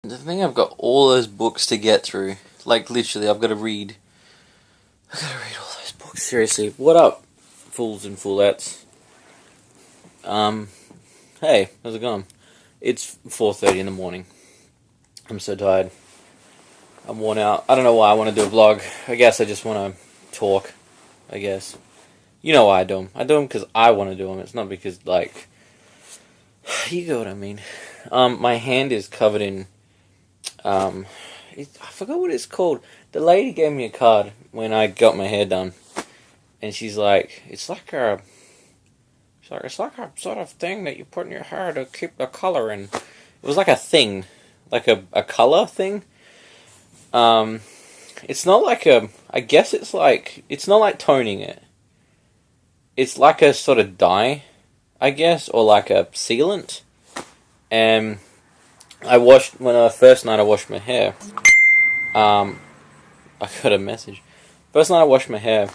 The thing, I've got all those books to get through. Like, literally, I've got to read. I've got to read all those books. Seriously. What up, fools and foolettes? Hey, how's it going? It's 4:30 in the morning. I'm so tired. I'm worn out. I don't know why I want to do a vlog. I guess I just want to talk. I guess. You know why I do them. I do them because I want to do them. It's not because, like... You know what I mean. My hand is covered in... I forgot what it's called. The lady gave me a card when I got my hair done. And she's like, it's like a sort of thing that you put in your hair to keep the color in. It was like a thing. Like a color thing. It's not like a... I guess it's like... It's not like toning it. It's like a sort of dye, I guess, or like a sealant. And when the first night I washed my hair, I got a message. First night I washed my hair,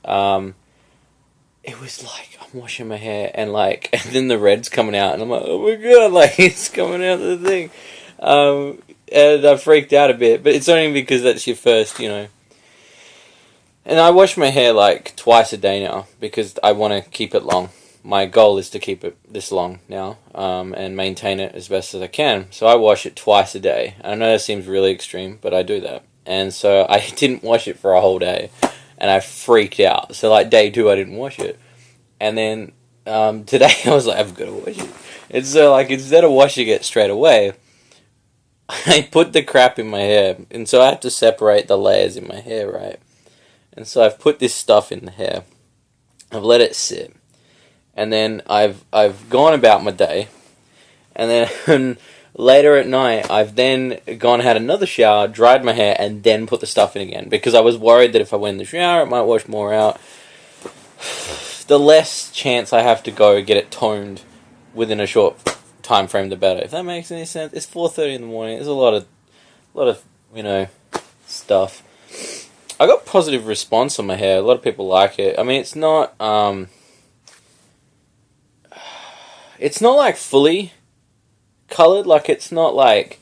it was like, I'm washing my hair, and then the red's coming out, and I'm like, oh my god, like, it's coming out of the thing. And I freaked out a bit, but it's only because that's your first, you know. And I wash my hair like twice a day now, because I want to keep it long. My goal is to keep it this long now, and maintain it as best as I can. So I wash it twice a day. I know that seems really extreme, but I do that. And so I didn't wash it for a whole day, and I freaked out. So like day 2 I didn't wash it. And then today I was like, I've got to wash it. And so like instead of washing it straight away, I put the crap in my hair. And so I have to separate the layers in my hair, right? And so I've put this stuff in the hair. I've let it sit. And then I've gone about my day. And then later at night, I've then gone had another shower, dried my hair, and then put the stuff in again. Because I was worried that if I went in the shower, it might wash more out. The less chance I have to go get it toned within a short time frame, the better. If that makes any sense. It's 4:30 in the morning. There's a lot of you know, stuff. I got positive response on my hair. A lot of people like it. I mean, it's not like fully colored. Like, it's not like...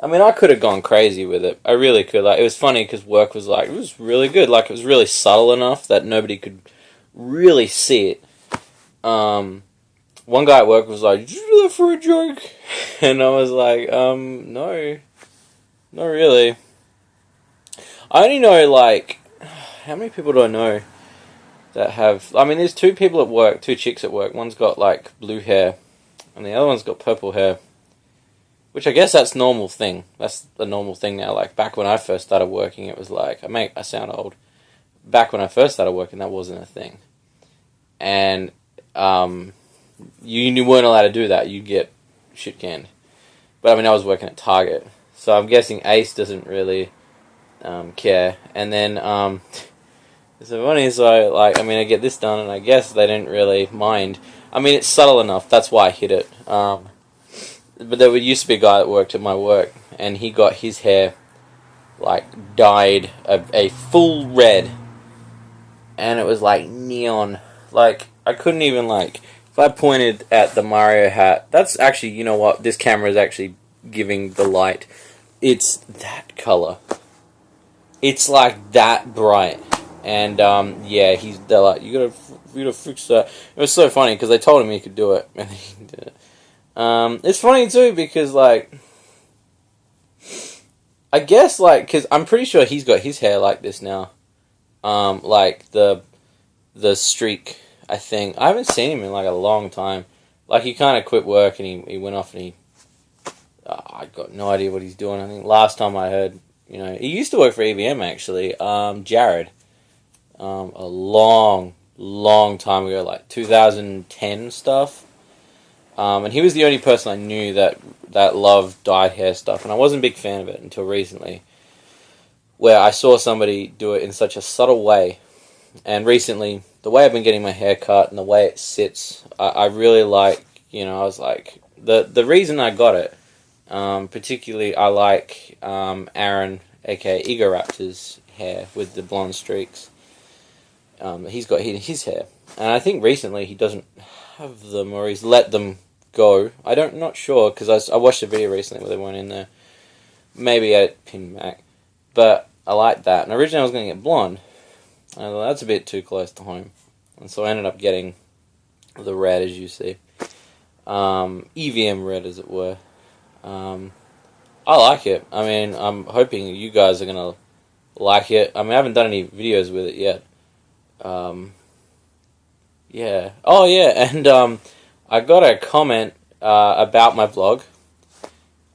I mean, I could have gone crazy with it. I really could. Like, it was funny because work was like, it was really good. Like, it was really subtle enough that nobody could really see it. One guy at work was like, did you do that for a joke? And I was like, no. Not really. I only know, like, how many people do I know that have... I mean, there's 2 people at work, 2 chicks at work. One's got, like, blue hair, and the other one's got purple hair. Which I guess that's normal thing. That's the normal thing now. Like, back when I first started working, it was like... I sound old. Back when I first started working, that wasn't a thing. And, you weren't allowed to do that. You'd get shit canned. But, I mean, I was working at Target. So I'm guessing Ace doesn't really... care. And then so funny, so I get this done, and I guess they didn't really mind. I mean, it's subtle enough, that's why I hit it. But there used to be a guy that worked at my work, and he got his hair like dyed a full red, and it was like neon. Like, I couldn't even, like, if I pointed at the Mario hat, that's actually, you know what, this camera is actually giving the light. It's that color. It's like that bright, and yeah, they're like, you gotta fix that. It was so funny because they told him he could do it, and he did it. It's funny too because, like, I guess, like, because I'm pretty sure he's got his hair like this now, like the streak. I think I haven't seen him in like a long time. Like, he kind of quit work and he went off and I got no idea what he's doing. I think last time I heard. You know, he used to work for EVM, actually. Jared. A long time ago, like 2010 stuff. And he was the only person I knew that loved dyed hair stuff. And I wasn't a big fan of it until recently, where I saw somebody do it in such a subtle way. And recently, the way I've been getting my hair cut and the way it sits, I really like, you know, I was like... The reason I got it... particularly, I like Aaron, aka Ego Raptor's hair with the blonde streaks. He's got his hair, and I think recently he doesn't have them, or he's let them go. Not sure, because I watched a video recently where they weren't in there. maybe a pin back, but I like that. And originally I was going to get blonde. I thought that's a bit too close to home, and so I ended up getting the red, as you see, EVM red, as it were. I like it. I mean, I'm hoping you guys are gonna like it. I mean, I haven't done any videos with it yet. Yeah. Oh, yeah, and I got a comment about my vlog.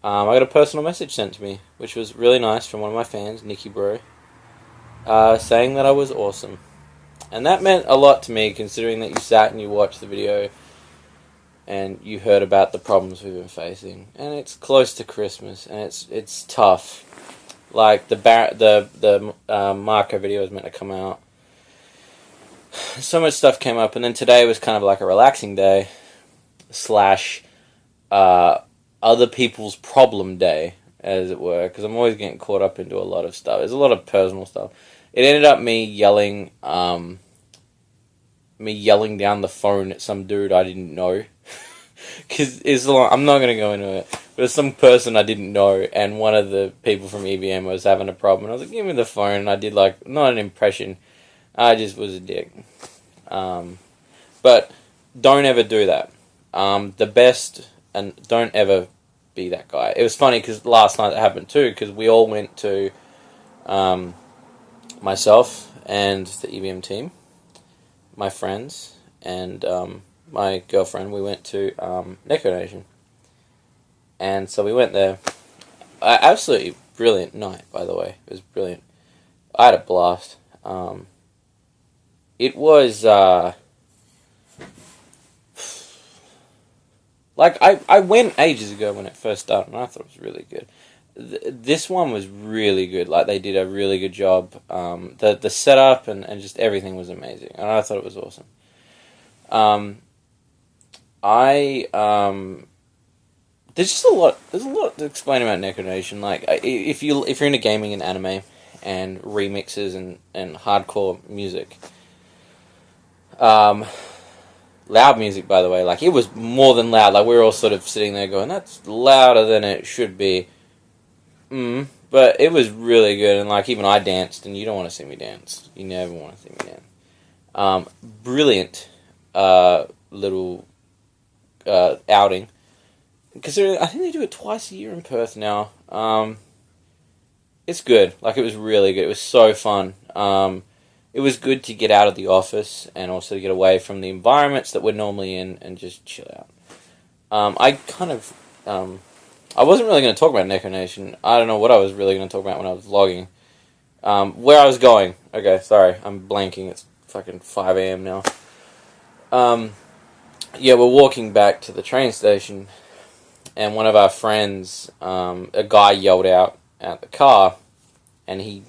I got a personal message sent to me, which was really nice, from one of my fans, Nicky Bro, saying that I was awesome. And that meant a lot to me, considering that you sat and you watched the video and you heard about the problems we've been facing. And it's close to Christmas, and it's tough. Like, the Marco video was meant to come out. So much stuff came up, and then today was kind of like a relaxing day / other people's problem day, as it were, because I'm always getting caught up into a lot of stuff. There's a lot of personal stuff. It ended up me yelling down the phone at some dude I didn't know. Because I'm not going to go into it, but it's some person I didn't know, and one of the people from EVM was having a problem, and I was like, give me the phone, and I did, like, not an impression, I just was a dick. But don't ever do that. The best, and don't ever be that guy. It was funny, because last night it happened too, because we all went to, myself and the EVM team, my friends, and my girlfriend, we went to Neko Nation. And so we went there. Absolutely brilliant night, by the way. It was brilliant. I had a blast. It was, like, I went ages ago when it first started, and I thought it was really good. This one was really good. Like, they did a really good job. The setup and just everything was amazing, and I thought it was awesome. There's just a lot to explain about Neko Nation. Like, if you're into gaming and anime and remixes and hardcore music, loud music, by the way, like, it was more than loud. Like, we were all sort of sitting there going, that's louder than it should be. But it was really good, and, like, even I danced, and you don't want to see me dance. You never want to see me dance. Brilliant little outing. Considering, I think they do it twice a year in Perth now. It's good. Like, it was really good. It was so fun. It was good to get out of the office and also to get away from the environments that we're normally in and just chill out. I wasn't really going to talk about Neko Nation. I don't know what I was really going to talk about when I was vlogging. Where I was going. Okay, sorry. I'm blanking. It's fucking 5 a.m. now. Yeah, we're walking back to the train station, and one of our friends, a guy yelled out at the car, and he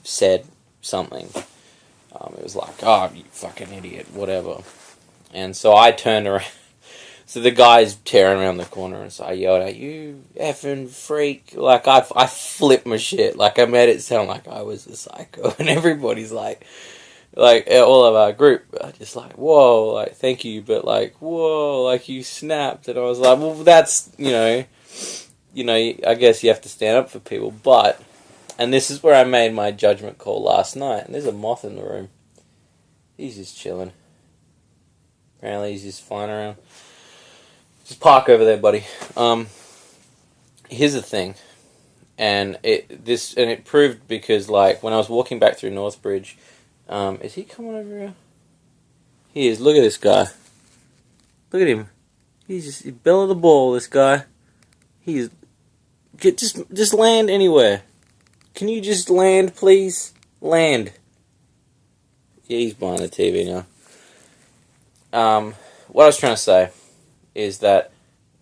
said something. It was like, oh, you fucking idiot, whatever. And so I turned around. So the guy's tearing around the corner, and so I yelled at, you effing freak. Like, I flipped my shit. Like, I made it sound like I was a psycho. And everybody's like, all of our group are just like, whoa, like, thank you, but, like, whoa, like, you snapped. And I was like, well, that's, you know, I guess you have to stand up for people, but, and this is where I made my judgment call last night, and there's a moth in the room. He's just chilling. Apparently he's just flying around. Just park over there, buddy. Here's the thing, and it proved because, like, when I was walking back through Northbridge, is he coming over here? He is. Look at this guy. Look at him. He's bell of the ball, this guy. Just land anywhere. Can you just land, please? Land. Yeah, he's behind the TV now. What I was trying to say is that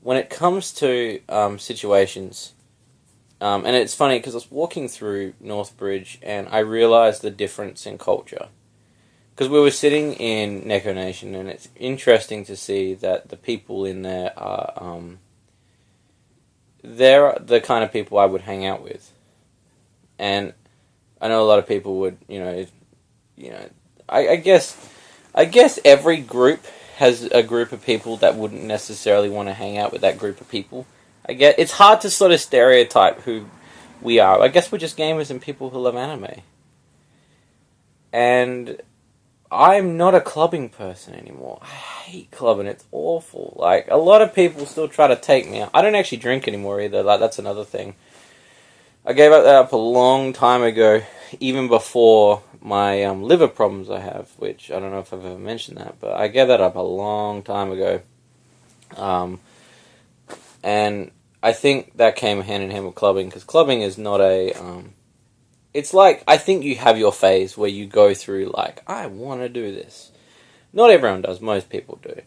when it comes to situations, and it's funny because I was walking through Northbridge and I realised the difference in culture. Because we were sitting in Neko Nation, and it's interesting to see that the people in there are they're the kind of people I would hang out with. And I know a lot of people would, I guess every group has a group of people that wouldn't necessarily want to hang out with that group of people. I get it's hard to sort of stereotype who we are. I guess we're just gamers and people who love anime. And I'm not a clubbing person anymore. I hate clubbing. It's awful. Like, a lot of people still try to take me out. I don't actually drink anymore either. Like, that's another thing. I gave that up a long time ago, even before my liver problems I have, which I don't know if I've ever mentioned that, but I gave that up a long time ago. And I think that came hand in hand with clubbing, because clubbing is not a... it's like, I think you have your phase where you go through, like, I want to do this. Not everyone does, most people do.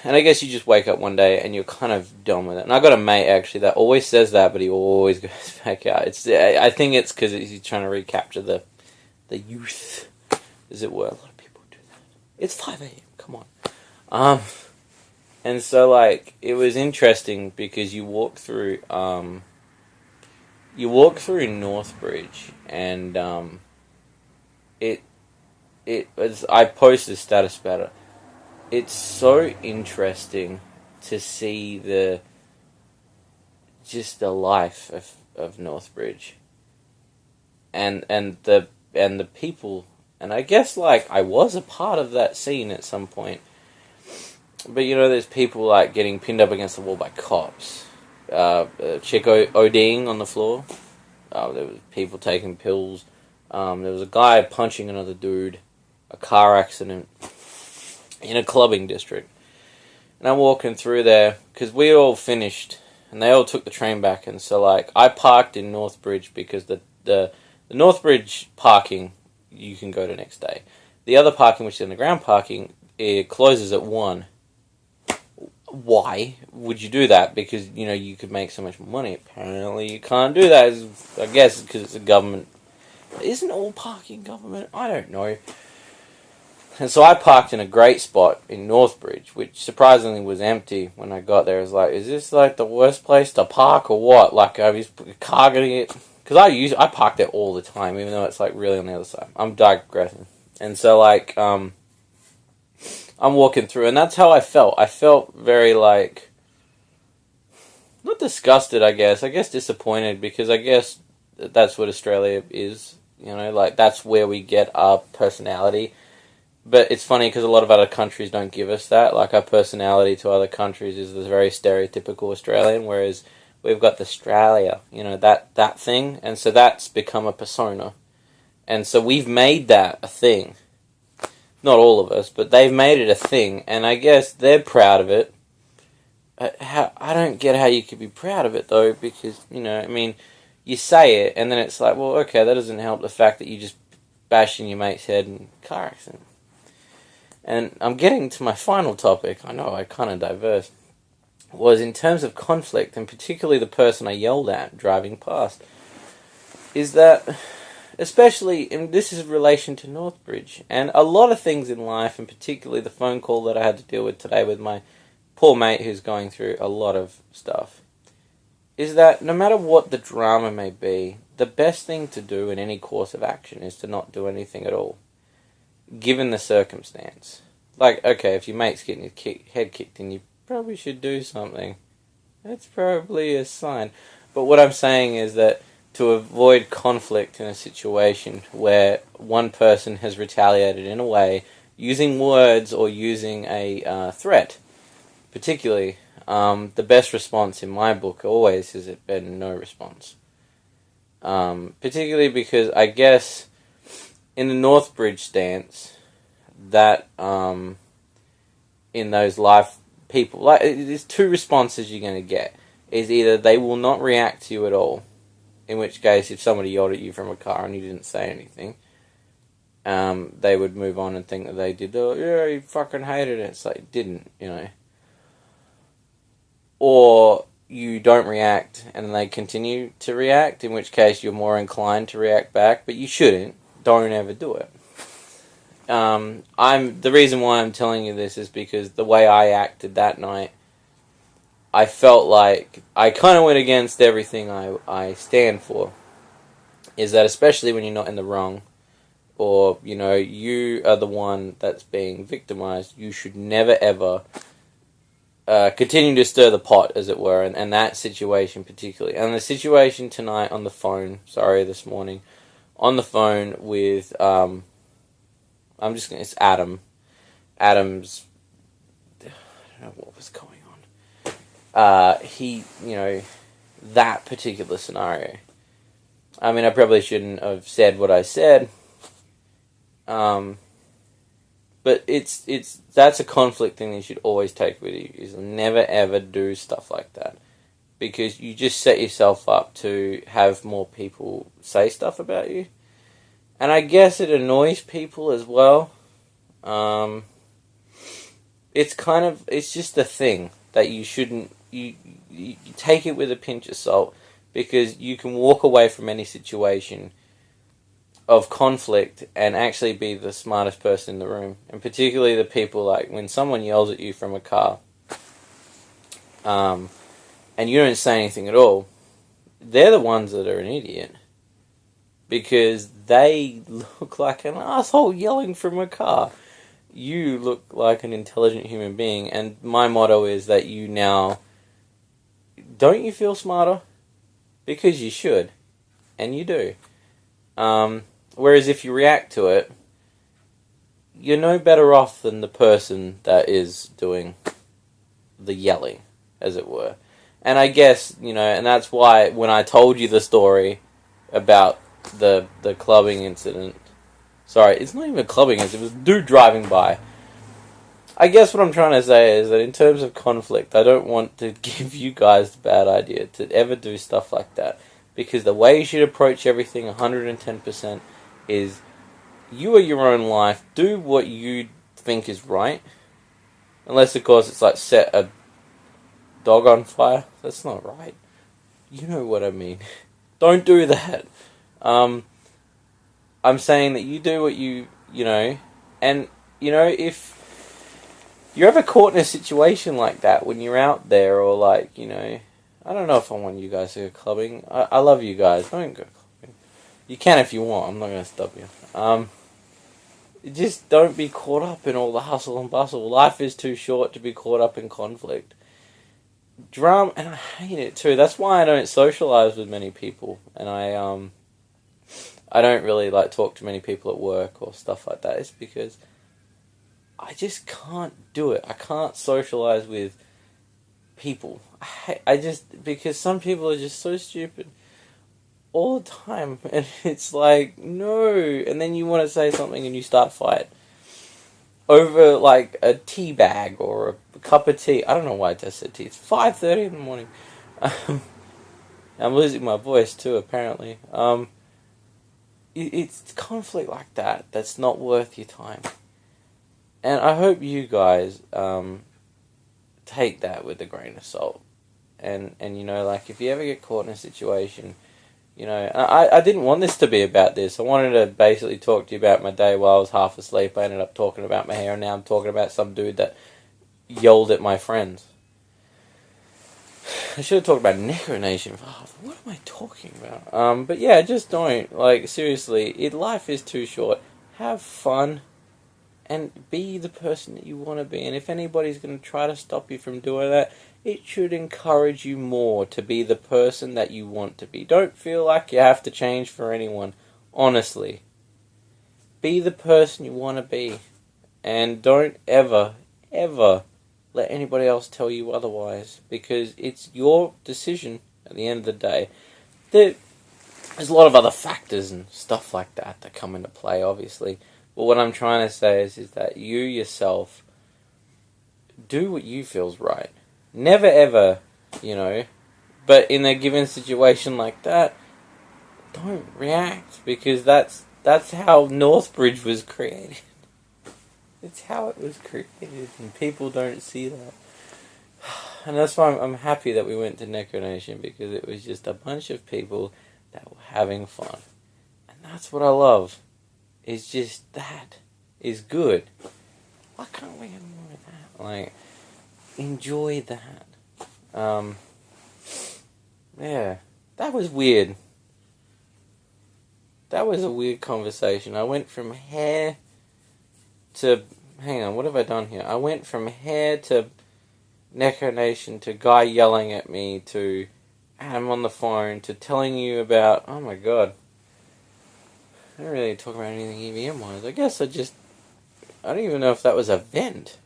And I guess you just wake up one day and you're kind of done with it. And I got a mate, actually, that always says that, but he always goes back out. I think it's because he's trying to recapture the youth, as it were. A lot of people do that. It's 5 a.m., come on. And so, like, it was interesting because you walk through Northbridge, and it was, I posted a status about it. It's so interesting to see the life of Northbridge, and the people, and I guess, like, I was a part of that scene at some point. But, you know, there's people, like, getting pinned up against the wall by cops. A chick ODing on the floor. There was people taking pills. There was a guy punching another dude. A car accident in a clubbing district. And I'm walking through there, because we all finished, and they all took the train back. And so, like, I parked in Northbridge because the Northbridge parking, you can go to next day. The other parking, which is underground parking, it closes at 1. Why would you do that? Because, you know, you could make so much money. Apparently you can't do that, I guess, because it's a government. Isn't all parking government? I don't know. And so I parked in a great spot in Northbridge, which surprisingly was empty when I got there. I was like, is this like the worst place to park or what? Like, I was cargoing it. Because I park there all the time, even though it's like really on the other side. I'm digressing. And so, like, I'm walking through, and that's how I felt. I felt very, like, not disgusted, I guess disappointed, because I guess that's what Australia is, you know, like, that's where we get our personality. But it's funny, because a lot of other countries don't give us that. Like, our personality to other countries is the very stereotypical Australian, whereas we've got the Australia, you know, that thing, and so that's become a persona. And so we've made that a thing. Not all of us, but they've made it a thing, and I guess they're proud of it. I don't get how you could be proud of it, though, because, you know, I mean, you say it, and then it's like, well, okay, that doesn't help the fact that you just bashed in your mate's head in a car accident. And I'm getting to my final topic, I know, I kind of diverse, was in terms of conflict, and particularly the person I yelled at driving past, is that... especially, and this is in relation to Northbridge, and a lot of things in life, and particularly the phone call that I had to deal with today with my poor mate who's going through a lot of stuff, is that no matter what the drama may be, the best thing to do in any course of action is to not do anything at all, given the circumstance. Like, okay, if your mate's getting his head kicked in, you probably should do something. That's probably a sign. But what I'm saying is that to avoid conflict in a situation where one person has retaliated in a way, using words or using a threat, particularly, the best response in my book always has been no response. Particularly because I guess in the Northbridge stance, that in those live people, like, there's two responses you're going to get. Is either they will not react to you at all, in which case, if somebody yelled at you from a car and you didn't say anything, they would move on and think that they did, oh, yeah, you fucking hated it. It's like, you didn't, you know. Or you don't react and they continue to react, in which case you're more inclined to react back, but you shouldn't. Don't ever do it. The reason why I'm telling you this is because the way I acted that night, I felt like I kind of went against everything I stand for. Is that especially when you're not in the wrong, or, you know, you are the one that's being victimized, you should never ever continuing to stir the pot, as it were, and that situation particularly. And the situation tonight on the phone, this morning, on the phone with, it's Adam. Adam's, I don't know what was going on. That particular scenario. I mean, I probably shouldn't have said what I said. But that's a conflict thing that you should always take with you, is never ever do stuff like that. Because you just set yourself up to have more people say stuff about you. And I guess it annoys people as well. It's just a thing that you shouldn't, you take it with a pinch of salt, because you can walk away from any situation of conflict and actually be the smartest person in the room. And particularly the people, like when someone yells at you from a car, and you don't say anything at all, they're the ones that are an idiot, because they look like an asshole yelling from a car. You look like an intelligent human being, and my motto is that you now, don't you feel smarter? Because you should, and you do. Whereas if you react to it, you're no better off than the person that is doing the yelling, as it were. And I guess, and that's why when I told you the story about the clubbing incident, sorry, it's not even a clubbing incident, it was a dude driving by. I guess what I'm trying to say is that in terms of conflict, I don't want to give you guys the bad idea to ever do stuff like that. Because the way you should approach everything 110% is, you are your own life, do what you think is right. Unless, of course, it's like set a dog on fire. That's not right. You know what I mean. Don't do that. I'm saying that you do what and, if you're ever caught in a situation like that when you're out there, or I don't know if I want you guys to go clubbing. I love you guys. Don't go clubbing. You can if you want. I'm not going to stop you. Just don't be caught up in all the hustle and bustle. Life is too short to be caught up in conflict. Drama, and I hate it too. That's why I don't socialize with many people, and I don't really talk to many people at work or stuff like that. It's because I just can't do it. I can't socialize with people. Because some people are just so stupid all the time, and it's like, no, and then you want to say something and you start a fight over a tea bag or a cup of tea. I don't know why I just said tea. It's 5:30 in the morning. I'm losing my voice too, apparently. It's conflict like that that's not worth your time. And I hope you guys take that with a grain of salt. And if you ever get caught in a situation, I didn't want this to be about this. I wanted to basically talk to you about my day while I was half asleep. I ended up talking about my hair, and now I'm talking about some dude that yelled at my friends. I should have talked about Neko Nation. Oh, what am I talking about? But yeah, just don't. Seriously, life is too short. Have fun. And be the person that you want to be. And if anybody's going to try to stop you from doing that, it should encourage you more to be the person that you want to be. Don't feel like you have to change for anyone. Honestly. Be the person you want to be. And don't ever, ever let anybody else tell you otherwise. Because it's your decision at the end of the day. There's a lot of other factors and stuff like that come into play, obviously. But what I'm trying to say is that you yourself do what you feels right. Never ever, but in a given situation like that, don't react, because that's how Northbridge was created. It's how it was created, and people don't see that. And that's why I'm happy that we went to Neko Nation, because it was just a bunch of people that were having fun. And that's what I love. It's just that is good. Why can't we have more of that? Enjoy that. Yeah, that was weird. That was a weird conversation. I went from hair to... Hang on, what have I done here? I went from hair to Neko Nation, to Guy yelling at me, to Adam on the phone, to telling you about, oh my god, I don't really talk about anything EVM wise. I guess I don't even know if that was a vent.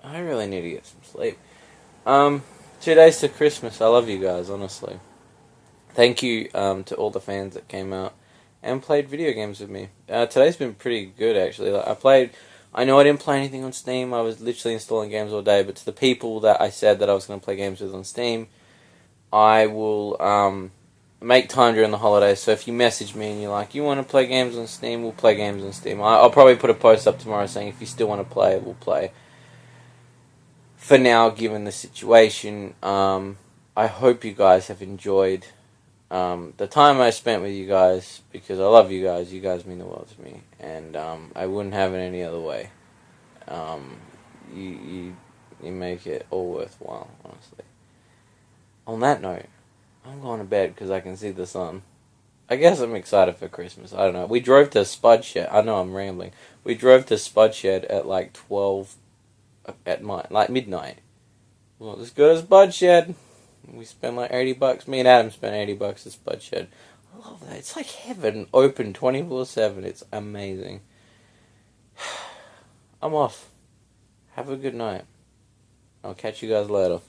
I really need to get some sleep. 2 days to Christmas. I love you guys, honestly. Thank you to all the fans that came out and played video games with me. Today's been pretty good, actually. I know I didn't play anything on Steam. I was literally installing games all day, but to the people that I said that I was going to play games with on Steam, I will make time during the holidays. So if you message me and you're like, you want to play games on Steam, we'll play games on Steam. I'll probably put a post up tomorrow saying if you still want to play, we'll play. For now, given the situation, I hope you guys have enjoyed the time I spent with you guys, because I love you guys. You guys mean the world to me, and I wouldn't have it any other way. You make it all worthwhile, honestly. On that note, I'm going to bed because I can see the sun. I guess I'm excited for Christmas. I don't know. We drove to Spudshed. I know I'm rambling. We drove to Spudshed at like 12 at night, like midnight. Well, let's go to Spudshed. We spent like $80. Me and Adam spent $80 at Spudshed. I love that. It's like heaven, open 24/7. It's amazing. I'm off. Have a good night. I'll catch you guys later.